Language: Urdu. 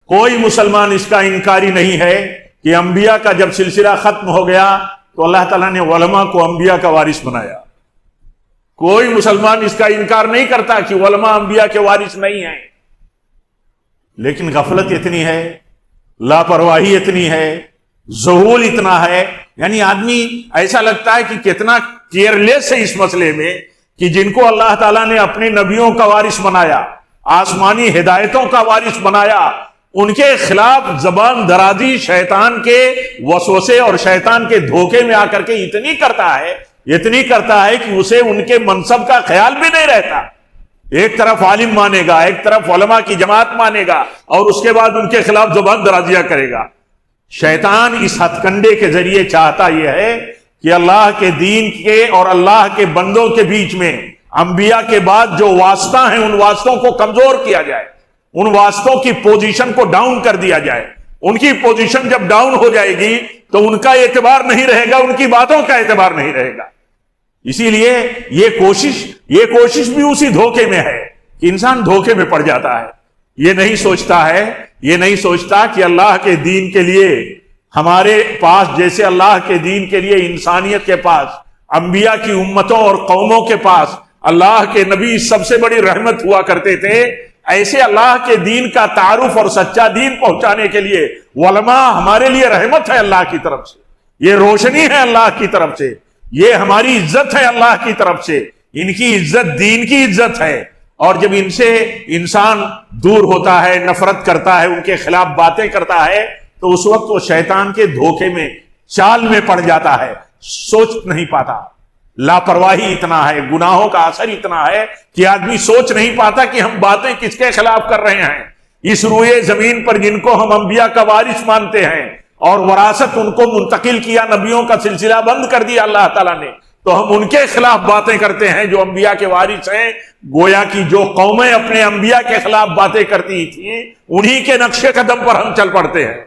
کوئی مسلمان اس کا انکاری نہیں ہے کہ انبیاء کا جب سلسلہ ختم ہو گیا تو اللہ تعالیٰ نے علماء کو انبیاء کا وارث بنایا. کوئی مسلمان اس کا انکار نہیں کرتا کہ علماء انبیاء کے وارث نہیں ہیں. لیکن غفلت اتنی ہے، لاپرواہی اتنی ہے، ذہول اتنا ہے، یعنی آدمی ایسا لگتا ہے کہ کتنا کیئرلیس ہے اس مسئلے میں کہ جن کو اللہ تعالیٰ نے اپنے نبیوں کا وارث بنایا، آسمانی ہدایتوں کا وارث بنایا، ان کے خلاف زبان درازی شیطان کے وسوسے اور شیطان کے دھوکے میں آ کر کے اتنی کرتا ہے کہ اسے ان کے منصب کا خیال بھی نہیں رہتا. ایک طرف عالم مانے گا، ایک طرف علماء کی جماعت مانے گا، اور اس کے بعد ان کے خلاف زبان درازیاں کرے گا. شیطان اس ہتھ کنڈے کے ذریعے چاہتا یہ ہے کہ اللہ کے دین کے اور اللہ کے بندوں کے بیچ میں انبیاء کے بعد جو واسطہ ہیں ان واسطوں کو کمزور کیا جائے، ان واسطوں کی پوزیشن کو ڈاؤن کر دیا جائے. ان کی پوزیشن جب ڈاؤن ہو جائے گی تو ان کا اعتبار نہیں رہے گا، ان کی باتوں کا اعتبار نہیں رہے گا. اسی لیے یہ کوشش بھی اسی دھوکے میں ہے کہ انسان دھوکے میں پڑ جاتا ہے. یہ نہیں سوچتا کہ اللہ کے دین کے لیے ہمارے پاس، جیسے اللہ کے دین کے لیے انسانیت کے پاس، انبیاء کی امتوں اور قوموں کے پاس اللہ کے نبی سب سے بڑی رحمت ہوا کرتے تھے، ایسے اللہ کے دین کا تعارف اور سچا دین پہنچانے کے لیے علماء ہمارے لیے رحمت ہے اللہ کی طرف سے. یہ روشنی ہے اللہ کی طرف سے، یہ ہماری عزت ہے اللہ کی طرف سے. ان کی عزت دین کی عزت ہے. اور جب ان سے انسان دور ہوتا ہے، نفرت کرتا ہے، ان کے خلاف باتیں کرتا ہے، تو اس وقت وہ شیطان کے دھوکے میں، چال میں پڑ جاتا ہے، سوچ نہیں پاتا. لاپرواہی اتنا ہے، گناہوں کا اثر اتنا ہے کہ آدمی سوچ نہیں پاتا کہ ہم باتیں کس کے خلاف کر رہے ہیں. اس روئے زمین پر جن کو ہم انبیاء کا وارث مانتے ہیں اور وراثت ان کو منتقل کیا، نبیوں کا سلسلہ بند کر دیا اللہ تعالیٰ نے، تو ہم ان کے خلاف باتیں کرتے ہیں جو انبیاء کے وارث ہیں. گویا کی جو قومیں اپنے انبیاء کے خلاف باتیں کرتی تھیں انہی کے نقش قدم پر ہم چل پڑتے ہیں.